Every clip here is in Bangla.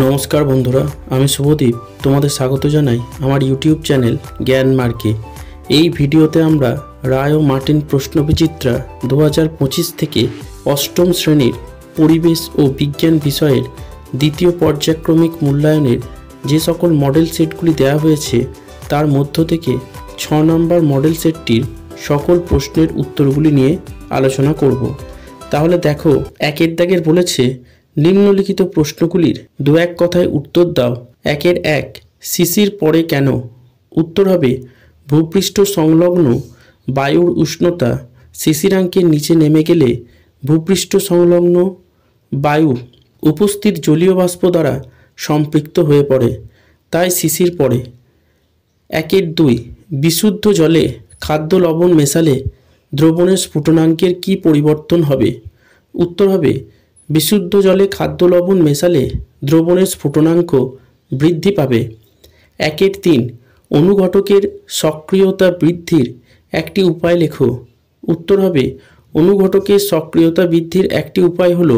নমস্কার বন্ধুরা, আমি শুভদীপ তোমাদের স্বাগত জানাই আমার ইউটিউব চ্যানেল জ্ঞান মার্কে। এই ভিডিওতে আমরা রায় ও মার্টিন প্রশ্নবিচিত্রা 2025 থেকে অষ্টম শ্রেণীর পরিবেশ ও বিজ্ঞান বিষয়ের দ্বিতীয় পর্যায়ক্রমিক মূল্যায়নের যে সকল মডেল সেটগুলি দেওয়া হয়েছে তার মধ্য থেকে 6 নম্বর মডেল সেটটির সকল প্রশ্নের উত্তরগুলি নিয়ে আলোচনা করব। তাহলে দেখো, একের দাগের বলেছে নিম্নলিখিত প্রশ্নগুলির দু এক কথায় উত্তর দাও। একের এক, সিসির পরে কেন? উত্তর হবে ভূপৃষ্ঠ সংলগ্ন বায়ুর উষ্ণতা শিশিরাঙ্কের নিচে নেমে গেলে ভূপৃষ্ঠ সংলগ্ন বায়ু উপস্থিত জলীয় বাষ্প দ্বারা সম্পৃক্ত হয়ে পড়ে, তাই শিশির পড়ে। একের দুই, বিশুদ্ধ জলে খাদ্য লবণ মেশালে দ্রবণের স্ফুটনাঙ্কের কী পরিবর্তন হবে? উত্তর হবে বিশুদ্ধ জলে খাদ্য লবণ মেশালে দ্রবণের স্ফুটনাঙ্ক বৃদ্ধি পাবে। একের তিন, অনুঘটকের সক্রিয়তা বৃদ্ধির একটি উপায় লেখো। উত্তর হবে অনুঘটকের সক্রিয়তা বৃদ্ধির একটি উপায় হলো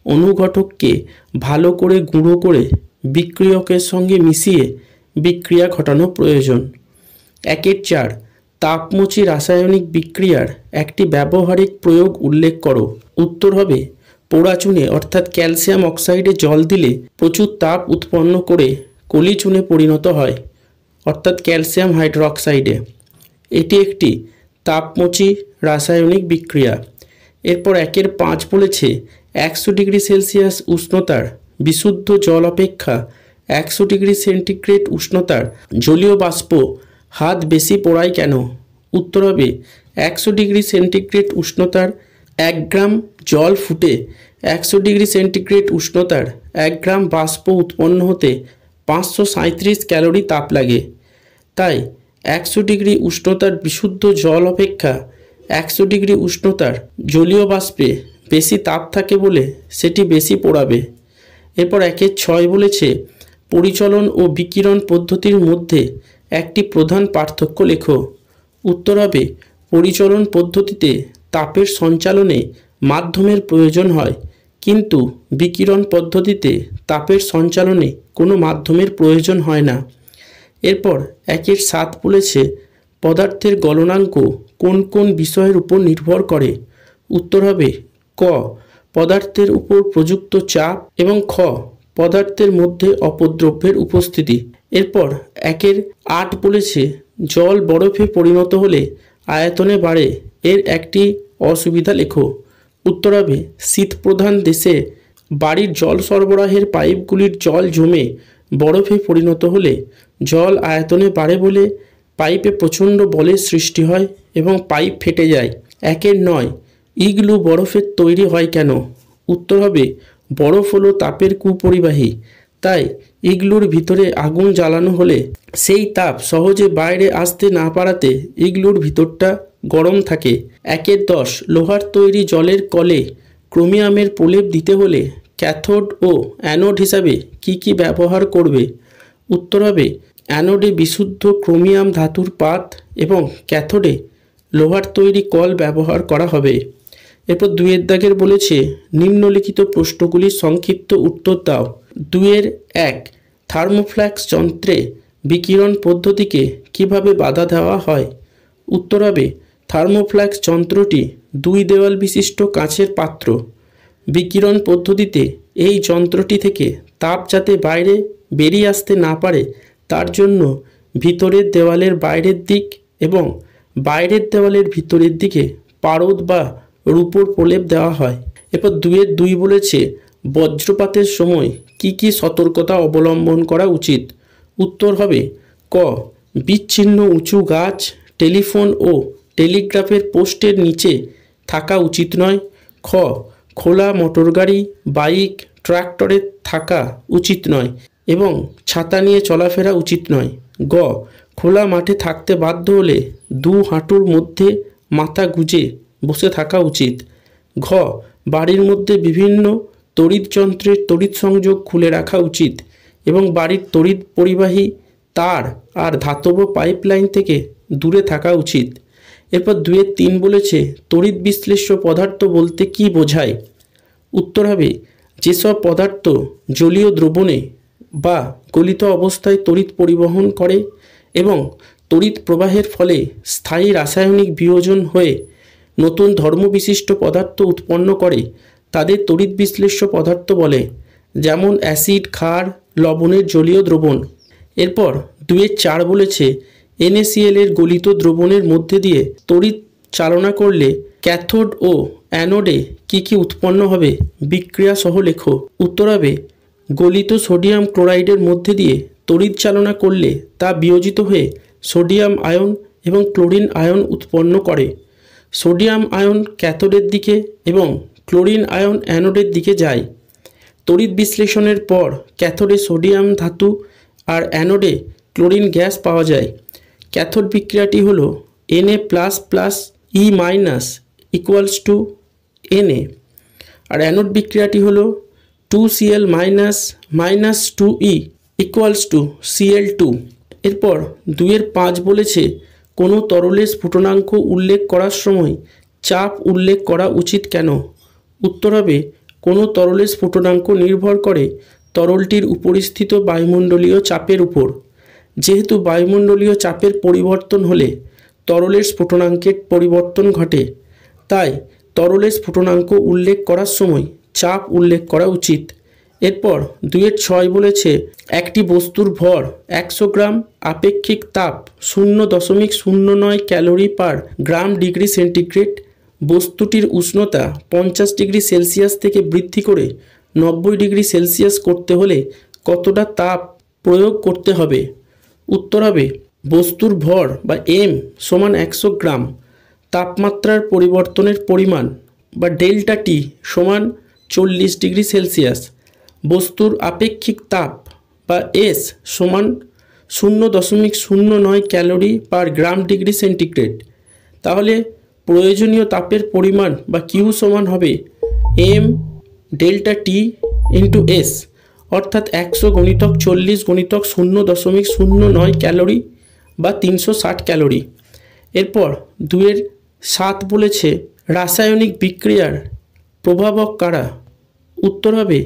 অনুঘটককে ভালো করে গুঁড়ো করে বিক্রিয়কের সঙ্গে মিশিয়ে বিক্রিয়া ঘটানো প্রয়োজন। একের চার, তাপমোচী রাসায়নিক বিক্রিয়ার একটি ব্যবহারিক প্রয়োগ উল্লেখ করো। উত্তর হবে পোড়া চুনে অর্থাৎ ক্যালসিয়াম অক্সাইডে জল দিলে প্রচুর তাপ উৎপন্ন করে কলি চুনে পরিণত হয় অর্থাৎ ক্যালসিয়াম হাইড্রোক্সাইডে। এটি একটি তাপমোচী রাসায়নিক বিক্রিয়া। এরপর একের পাঁচ বলেছে 100 ডিগ্রি সেলসিয়াস উষ্ণতার বিশুদ্ধ জল অপেক্ষা 100 ডিগ্রি সেন্টিগ্রেড উষ্ণতার জলীয় বাষ্প হাত বেশি পোড়ায় কেন? উত্তর হবে 100 ডিগ্রি সেন্টিগ্রেড উষ্ণতার 1 গ্রাম জল ফুটে 100 ডিগ্রি সেন্টিগ্রেড উষ্ণতার 1 গ্রাম বাষ্প উৎপন্ন হতে 537 ক্যালোরি তাপ লাগে। তাই 100 ডিগ্রি উষ্ণতার বিশুদ্ধ জল অপেক্ষা 100 ডিগ্রি উষ্ণতার জলীয় বাষ্পে বেশি তাপ থাকে বলে সেটি বেশি পোড়াবে। এরপর একের 6 বলেছে পরিচলন ও বিকিরণ পদ্ধতির মধ্যে একটি প্রধান পার্থক্য লেখো। উত্তর হবে পরিচলন পদ্ধতিতে তাপের সঞ্চালনে মাধ্যমের প্রয়োজন হয়, কিন্তু বিকিরণ পদ্ধতিতে তাপের সঞ্চালনে কোনো মাধ্যমের প্রয়োজন হয় না। এরপর একের 7 বলেছে পদার্থের গলনাঙ্ক কোন কোন বিষয়ের উপর নির্ভর করে? উত্তর হবে ক, পদার্থের উপর প্রযুক্ত চাপ এবং খ, পদার্থের মধ্যে অপদ্রব্যের উপস্থিতি। এরপর একের 8 বলেছে জল বরফে পরিণত হলে আয়তনে বাড়ে, এর একটি অসুবিধা লেখো। উত্তর হবে শীতপ্রধান দেশে বাড়ির জল সরবরাহের পাইপগুলির জল জমে বরফে পরিণত হলে জল আয়তনে বাড়ে বলে পাইপে প্রচণ্ড বলের সৃষ্টি হয় এবং পাইপ ফেটে যায়। একের 9, ইগলু বরফের তৈরি হয় কেন? উত্তর হবে বরফ হলো তাপের কুপরিবাহী, তাই ইগলুর ভিতরে আগুন জ্বালানো হলে সেই তাপ সহজে বাইরে আসতে না পারাতে ইগলুর ভিতরটা গরম থাকে। একের 10, লোহার তৈরি জলের কলে ক্রোমিয়ামের প্রলেপ দিতে হলে ক্যাথোড ও অ্যানোড হিসাবে কি ব্যবহার করবে? উত্তর হবে অ্যানোডে বিশুদ্ধ ক্রোমিয়াম ধাতুর পাত এবং ক্যাথোডে লোহার তৈরি কল ব্যবহার করা হবে। এরপর 2 দাগের বলেছে নিম্নলিখিত প্রশ্নগুলির সংক্ষিপ্ত উত্তর দাও। 2-1, থার্মোফ্ল্যাক্স যন্ত্রে বিকিরণ পদ্ধতিকে কিভাবে বাধা দেওয়া হয়? উত্তর হবে থার্মোফ্ল্যাক্স যন্ত্রটি 2 দেওয়াল বিশিষ্ট কাঁচের পাত্র। বিকিরণ পদ্ধতিতে এই যন্ত্রটি থেকে তাপ যাতে বাইরে বেরিয়ে আসতে না পারে তার জন্য ভিতরের দেওয়ালের বাইরের দিক এবং বাইরের দেওয়ালের ভিতরের দিকে পারদ বা রূপোর প্রলেপ দেওয়া হয়। এরপর 2-2 বলেছে বজ্রপাতের সময় কি সতর্কতা অবলম্বন করা উচিত? উত্তর হবে ক, বিচ্ছিন্ন উঁচু গাছ, টেলিফোন ও টেলিগ্রাফের পোস্টের নিচে থাকা উচিত নয়। খ, খোলা মোটরগাড়ি, বাইক, ট্রাক্টরে থাকা উচিত নয় এবং ছাতা নিয়ে চলাফেরা উচিত নয়। গ, খোলা মাঠে থাকতে বাধ্য হলে 2 হাঁটুর মধ্যে মাথা গুজে বসে থাকা উচিত। ঘ, বাড়ির মধ্যে বিভিন্ন তড়িৎ যন্ত্রের তড়িৎ সংযোগ খুলে রাখা উচিত এবং বাড়ির তড়িৎ পরিবাহী তার আর ধাতব পাইপলাইন থেকে দূরে থাকা উচিত। এরপর 2-3 বলেছে তড়িৎ বিশ্লেষ্য পদার্থ বলতে কি বোঝায়? উত্তর হবে যেসব পদার্থ জলীয় দ্রবণে বা গলিত অবস্থায় তড়িৎ পরিবহন করে এবং তড়িৎ প্রবাহের ফলে স্থায়ী রাসায়নিক বিয়োজন হয়ে নতুন ধর্মবিশিষ্ট পদার্থ উৎপন্ন করে তাদের তড়িৎ বিশ্লেষ্য পদার্থ বলে, যেমন অ্যাসিড, ক্ষার, লবণের জলীয় দ্রবণ। এরপর 2-4 বলেছে NaCl এর গলিত দ্রবণের মধ্যে দিয়ে তড়িৎ চালনা করলে ক্যাথোড ও অ্যানোডে কী কী উৎপন্ন হবে বিক্রিয়া সহ লেখো। উত্তর হবে গলিত সোডিয়াম ক্লোরাইডের মধ্যে দিয়ে তড়িৎ চালনা করলে তা বিয়োজিত হয়ে সোডিয়াম আয়ন এবং ক্লোরিন আয়ন উৎপন্ন করে। সোডিয়াম আয়ন ক্যাথোডের দিকে এবং ক্লোরিন আয়ন অ্যানোডের দিকে যায়। তড়িৎ বিশ্লেষণের পর ক্যাথোডে সোডিয়াম ধাতু আর অ্যানোডে ক্লোরিন গ্যাস পাওয়া যায়। ক্যাথোড বিক্রিয়াটি হলো Na++E- ইকুয়ালস টু Na, আর অ্যানোড বিক্রিয়াটি হলো 2Cl- 2E equals to Cl2। এরপর 2-5 বলেছে কোনো তরলের স্ফুটনাঙ্ক উল্লেখ করার সময় চাপ উল্লেখ করা উচিত কেন। উত্তর হবে কোনো তরলের স্ফুটনাঙ্ক নির্ভর করে তরলটির উপরিস্থিত বায়ুমণ্ডলীয় চাপের উপর। যেহেতু বায়ুমণ্ডলীয় চাপের পরিবর্তন হলে তরলের স্ফুটনাঙ্কের পরিবর্তন ঘটে, তাই তরলের স্ফুটনাঙ্ক উল্লেখ করার সময় চাপ উল্লেখ করা উচিত। এরপর 2-6 বলেছে একটি বস্তুর ভর 100 গ্রাম, আপেক্ষিক তাপ 0.09 ক্যালোরি পার গ্রাম ডিগ্রি সেন্টিগ্রেড, বস্তুটির উষ্ণতা 50 ডিগ্রি সেলসিয়াস থেকে বৃদ্ধি করে 90 ডিগ্রি সেলসিয়াস করতে হলে কতটা তাপ প্রয়োগ করতে হবে। উত্তর হবে বস্তুর ভর বা M সমান 100 গ্রাম, তাপমাত্রার পরিবর্তনের পরিমাণ বা ডেল্টা টি সমান 40 ডিগ্রি সেলসিয়াস, বস্তুর আপেক্ষিক তাপ বা S সমান 0.09 ক্যালোরি পার গ্রাম ডিগ্রি সেন্টিগ্রেড। তাহলে প্রয়োজনীয় তাপের পরিমাণ বা Q সমান হবে M ডেল্টা টি ইন্টু S, অর্থাৎ 100 গুণিতক 40 গুণিতক 0.09 ক্যালোরি বা 360 ক্যালোরি। এরপর 2-7 বলেছে রাসায়নিক বিক্রিয়ার প্রভাবক কারা। উত্তর হবে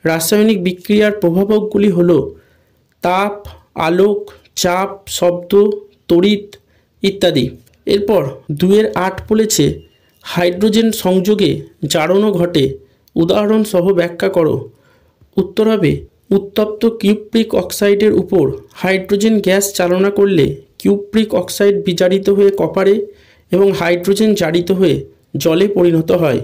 রাসায়নিক বিক্রিয়ার প্রভাবকগুলি হলো তাপ, আলোক, চাপ, শব্দ, তড়িৎ ইত্যাদি। এরপর 2-8 বলেছে হাইড্রোজেন সংযোগে জারণ ঘটে, উদাহরণ সহ ব্যাখ্যা করো। উত্তর হবে উত্তপ্ত কিউপ্রিক অক্সাইডের উপর হাইড্রোজেন গ্যাস চালনা করলে কিউপ্রিক অক্সাইড বিজারিত হয়ে কপারে এবং হাইড্রোজেন জারিত হয়ে জলে পরিণত হয়।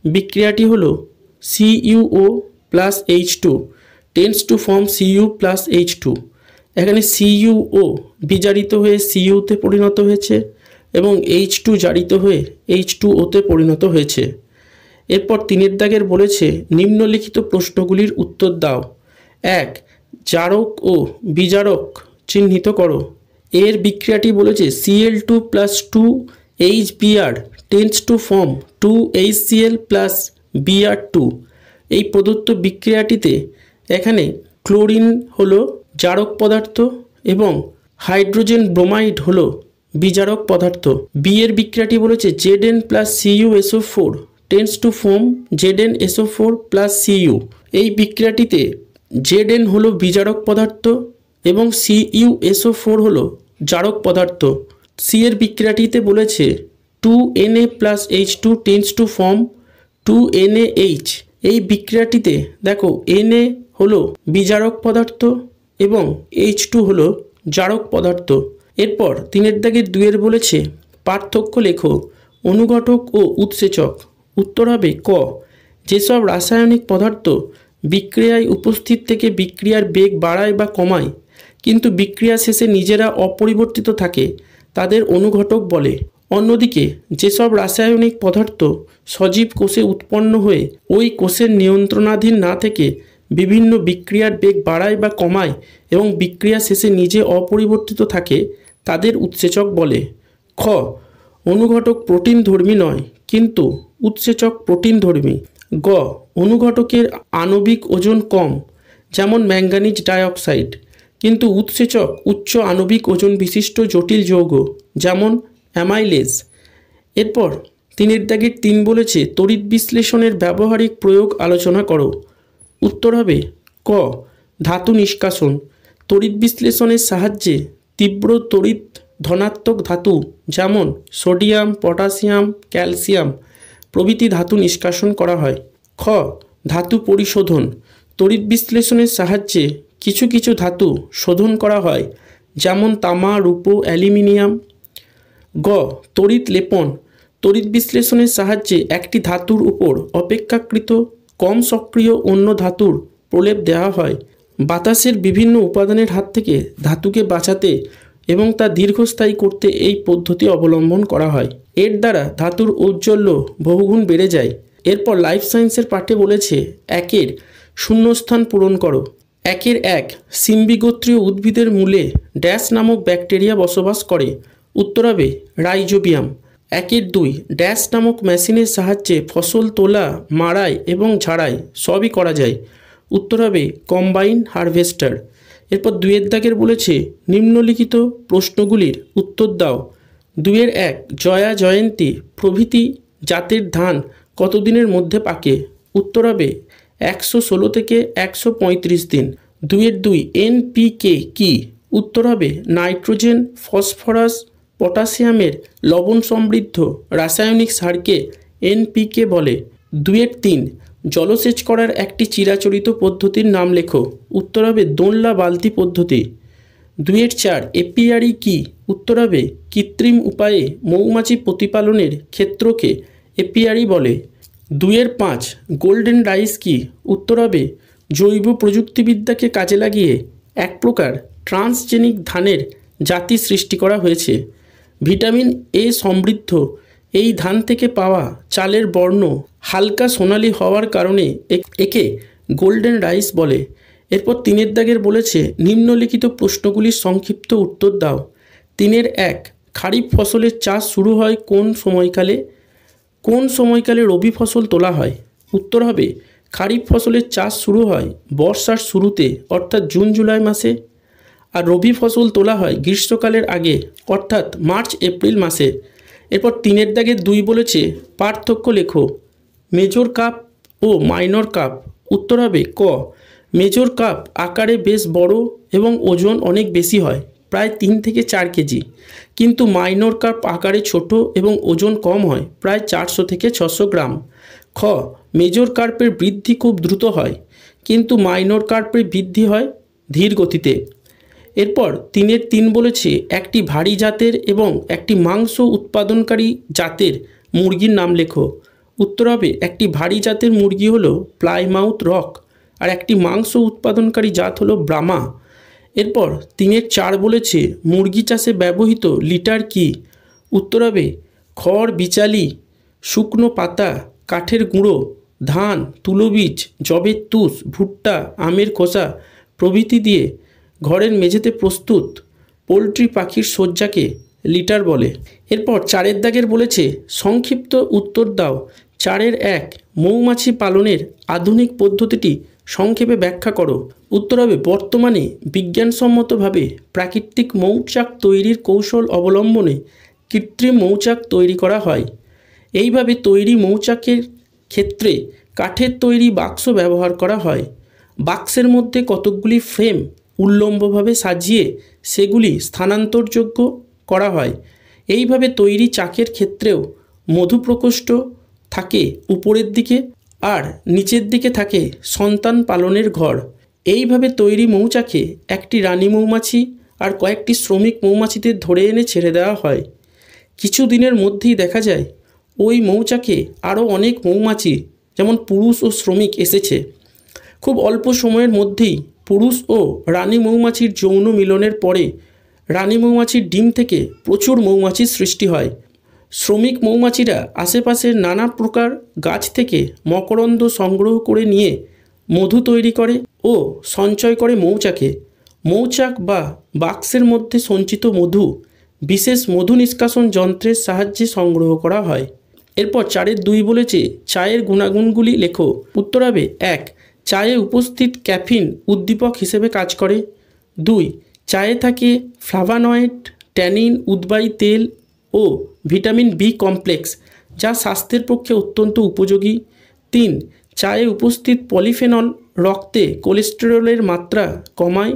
বিক্রিয়াটি হলো CuO+H2 tends to form Cu+H2। এখানে CuO বিজারিত হয়ে Cu-তে পরিণত হয়েছে এবং H2 জারিত হয়ে H2O-তে পরিণত হয়েছে। এরপর 3 দাগের বলেছে নিম্নলিখিত প্রশ্নগুলির উত্তর দাও। 1. জারক ও বিজারক চিহ্নিত করো। এর বিক্রিয়াটি বলেছে Cl2+2HBr tends to form 2HCl+Br2। এই প্রদত্ত বিক্রিয়াটিতে এখানে ক্লোরিন হলো জারক পদার্থ এবং হাইড্রোজেন ব্রোমাইড হলো বিজারক পদার্থ। বি এর বিক্রিয়াটি বলেছে Zn+CuSO4 tends to form ZnSO4+Cu। এই বিক্রিয়াটিতে Zn হলো বিজারক পদার্থ এবং CuSO4 হলো জারক পদার্থ। সি এর বিক্রিয়াটিতে বলেছে 2Na+H2 tends to form 2NaH। এই বিক্রিয়াটিতে দেখো Na হলো বিজারক পদার্থ এবং H2 হলো জারক পদার্থ। এরপর 3 দাগের 2 বলেছে পার্থক্য লেখো, অনুঘটক ও উৎসেচক। উত্তর হবে ক। যেসব রাসায়নিক পদার্থ বিক্রিয়ায় উপস্থিত থেকে বিক্রিয়ার বেগ বাড়ায় বা কমায় কিন্তু বিক্রিয়া শেষে নিজেরা অপরিবর্তিত থাকে তাদের অনুঘটক বলে। অন্যদিকে যেসব রাসায়নিক পদার্থ সজীব কোষে উৎপন্ন হয়ে ওই কোষের নিয়ন্ত্রণাধীন না থেকে বিভিন্ন বিক্রিয়ার বেগ বাড়ায় বা কমায় এবং বিক্রিয়া শেষে নিজে অপরিবর্তিত থাকে তাদের উৎসেচক বলে। খ। অনুঘটক প্রোটিন ধর্মী নয় কিন্তু উৎসেচক প্রোটিন ধর্মী। গ। অনুঘটকের আণবিক ওজন কম যেমন ম্যাঙ্গানিজ ডাইঅক্সাইড, কিন্তু উৎসেচক উচ্চ আণবিক ওজন বিশিষ্ট জটিল যৌগ যেমন অ্যামাইলেজ। এরপর 3 দাগের 3 বলেছে তড়িৎ বিশ্লেষণের ব্যবহারিক প্রয়োগ আলোচনা করো। উত্তর হবে ক। ধাতু নিষ্কাশন, তড়িৎ বিশ্লেষণের সাহায্যে তীব্র তড়িৎ ধনাত্মক ধাতু যেমন সোডিয়াম, পটাশিয়াম, ক্যালসিয়াম প্রভৃতি ধাতু নিষ্কাশন করা হয়। খ, ধাতু পরিশোধন, তড়িৎ বিশ্লেষণের সাহায্যে কিছু কিছু ধাতু শোধন করা হয় যেমন তামা, রূপো, অ্যালুমিনিয়াম। গ, তড়িৎ লেপন, তড়িৎ বিশ্লেষণের সাহায্যে একটি ধাতুর উপর অপেক্ষাকৃত কম সক্রিয় অন্য ধাতুর প্রলেপ দেওয়া হয়। বাতাসের বিভিন্ন উপাদানের হাত থেকে ধাতুকে বাঁচাতে এবং তা দীর্ঘস্থায়ী করতে এই পদ্ধতি অবলম্বন করা হয়। এর দ্বারা ধাতুর ঔজ্জ্বল্য বহুগুণ বেড়ে যায়। এরপর লাইফ সায়েন্সের পাঠে বলেছে 1 শূন্যস্থান পূরণ করো। 1 সিম্বিগোত্রীয় উদ্ভিদের মূলে ড্যাশ নামক ব্যাকটেরিয়া বসবাস করে। উত্তর হবে রাইজোবিয়াম। 2 ড্যাশ নামক মেশিনের সাহায্যে ফসল তোলা, মাড়াই এবং ঝাড়াই সবই করা যায়। উত্তর হবে কম্বাইন হারভেস্টার। এরপর 2 দাগের বলেছে নিম্নলিখিত প্রশ্নগুলির উত্তর দাও। 2-1 জয়া, জয়ন্তী প্রভৃতি জাতের ধান কতদিনের মধ্যে পাকে? উত্তর হবে 116 থেকে 135 দিন। 2-2 NPK কি? উত্তর হবে নাইট্রোজেন, ফসফরাস, পটাশিয়ামের লবণ সমৃদ্ধ রাসায়নিক সারকে NPK বলে। 2-3 জলসেচ করার একটি চিরাচরিত পদ্ধতির নাম লেখো। উত্তর হবে দোনলা বালতি পদ্ধতি। 2-4 এপিয়ারি কি? উত্তর হবে কৃত্রিম উপায়ে মৌমাছি প্রতিপালনের ক্ষেত্রকে এপিয়ারি বলে। 2-5 গোল্ডেন রাইস কি? উত্তর হবে জৈব প্রযুক্তিবিদ্যাকে কাজে লাগিয়ে এক প্রকার ট্রান্সজেনিক ধানের জাতি সৃষ্টি করা হয়েছে। ভিটামিন A সমৃদ্ধ এই ধান থেকে পাওয়া চালের বর্ণ হালকা সোনালি হওয়ার কারণে একে গোল্ডেন রাইস বলে। এরপর 3 দাগের বলেছে নিম্নলিখিত প্রশ্নগুলির সংক্ষিপ্ত উত্তর দাও। 3-1 খারিফ ফসলের চাষ শুরু হয় কোন সময়কালে? কোন সময়কালে রবি ফসল তোলা হয়? উত্তর হবে খারিফ ফসলের চাষ শুরু হয় বর্ষার শুরুতে অর্থাৎ জুন জুলাই মাসে, আর রবি ফসল তোলা হয় গ্রীষ্মকালের আগে অর্থাৎ মার্চ এপ্রিল মাসে। এরপর 3 দাগের 2 বলেছে পার্থক্য লেখো। মেজর কাপ ও মাইনর কাপ। উত্তর হবে ক, মেজর কাপ আকারে বেশ বড় এবং ওজন অনেক বেশি হয়, প্রায় 3 থেকে 4 কেজি, কিন্তু মাইনর কাপ আকারে ছোট এবং ওজন কম হয়, প্রায় 400 থেকে 600 গ্রাম। খ, মেজর কার্পের বৃদ্ধি খুব দ্রুত হয়, কিন্তু মাইনর কার্পের বৃদ্ধি হয় ধীর গতিতে। এরপর 3-3 বলেছে একটি ভারী জাতের এবং একটি মাংস উৎপাদনকারী জাতের মুরগির নাম লেখো। উত্তর হবে একটি ভারী জাতের মুরগি হলো প্লাইমাউথ রক, আর একটি মাংস উৎপাদনকারী জাত হলো ব্রাহ্মা। এরপর 3-4 বলেছে মুরগি চাষে ব্যবহৃত লিটার কি? উত্তর হবে খড়, বিচালি, শুকনো পাতা, কাঠের গুঁড়ো, ধান, তুলোবীজ, যবের তুষ, ভুট্টা, আমের খোসা প্রভৃতি দিয়ে ঘরের মেঝেতে প্রস্তুত পোলট্রি পাখির শয্যাকে লিটার বলে। এরপর 4 দাগের বলেছে সংক্ষিপ্ত উত্তর দাও। 4-1 মৌমাছি পালনের আধুনিক পদ্ধতিটি সংক্ষেপে ব্যাখ্যা করো। উত্তর হবে বর্তমানে বিজ্ঞানসম্মতভাবে প্রাকৃতিক মৌচাক তৈরির কৌশল অবলম্বনে কৃত্রিম মৌচাক তৈরি করা হয়। এইভাবে তৈরি মৌচাকের ক্ষেত্রে কাঠের তৈরি বাক্স ব্যবহার করা হয়। বাক্সের মধ্যে কতকগুলি ফ্রেম উল্লম্বভাবে সাজিয়ে সেগুলি স্থানান্তরযোগ্য করা হয়। এইভাবে তৈরি চাকের ক্ষেত্রেও মধু প্রকোষ্ঠ থাকে উপরের দিকে আর নিচের দিকে থাকে সন্তান পালনের ঘর। এইভাবে তৈরি মৌচাকে একটি রানী মৌমাছি আর কয়েকটি শ্রমিক মৌমাছিদের ধরে এনে ছেড়ে দেওয়া হয়। কিছু দিনের মধ্যেই দেখা যায় ওই মৌচাকে আরও অনেক মৌমাছি যেমন পুরুষ ও শ্রমিক এসেছে। খুব অল্প সময়ের মধ্যেই পুরুষ ও রানী মৌমাছির যৌন মিলনের পরে রানী মৌমাছির ডিম থেকে প্রচুর মৌমাছির সৃষ্টি হয়। শ্রমিক মৌমাছিরা আশেপাশের নানা প্রকার গাছ থেকে মকরন্দ সংগ্রহ করে নিয়ে মধু তৈরি করে ও সঞ্চয় করে মৌচাকে। মৌচাক বা বাক্সের মধ্যে সঞ্চিত মধু বিশেষ মধু নিষ্কাশন যন্ত্রের সাহায্যে সংগ্রহ করা হয়। এরপর 4-2 বলেছে চায়ের গুণাগুণগুলি লেখো। উত্তর হবে 1 চায়ে উপস্থিত ক্যাফিন উদ্দীপক হিসেবে কাজ করে। 2 চায়ে থাকে ফ্লাভানয়েড, ট্যানিন, উদ্বায়ী তেল ও ভিটামিন B কমপ্লেক্স যা স্বাস্থ্যের পক্ষে অত্যন্ত উপযোগী। 3 চায়ে উপস্থিত পলিফেনল রক্তে কোলেস্টেরলের মাত্রা কমায়।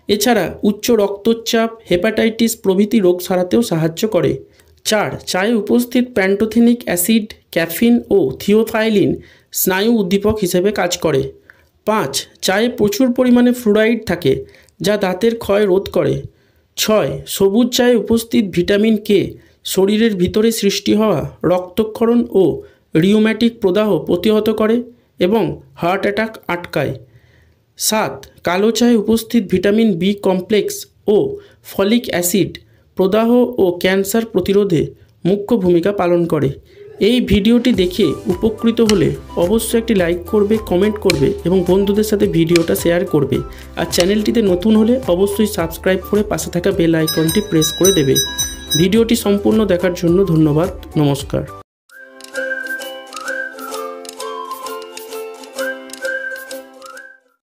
এছাড়া উচ্চ রক্তচাপ, হেপাটাইটিস প্রভৃতি রোগ সারাতেও সাহায্য করে। 4. চায়ে উপস্থিত প্যান্টোথেনিক অ্যাসিড, ক্যাফিন ও থিওফাইলিন স্নায়ু উদ্দীপক হিসেবে কাজ করে। 5. চায়ে প্রচুর পরিমাণে ফ্লুরাইড থাকে, যা দাঁতের ক্ষয় রোধ করে। 6. সবুজ চায়ে উপস্থিত ভিটামিন কে শরীরের ভিতরে সৃষ্টি হওয়া রক্তক্ষরণ ও রিউম্যাটিক প্রদাহ প্রতিহত করে এবং হার্ট অ্যাটাক আটকায়। 7. কালো চায়ে উপস্থিত ভিটামিন বি কমপ্লেক্স ও ফলিক অ্যাসিড প্রদাহ ও ক্যান্সার প্রতিরোধে মুখ্য ভূমিকা পালন করে। এই ভিডিওটি দেখে উপকৃত হলে অবশ্যই একটি লাইক করবে, কমেন্ট করবে এবং বন্ধুদের সাথে ভিডিওটা শেয়ার করবে। আর চ্যানেলটিতে নতুন হলে অবশ্যই সাবস্ক্রাইব করে পাশে থাকা বেল আইকনটি প্রেস করে দেবে। ভিডিওটি সম্পূর্ণ দেখার জন্য ধন্যবাদ। নমস্কার।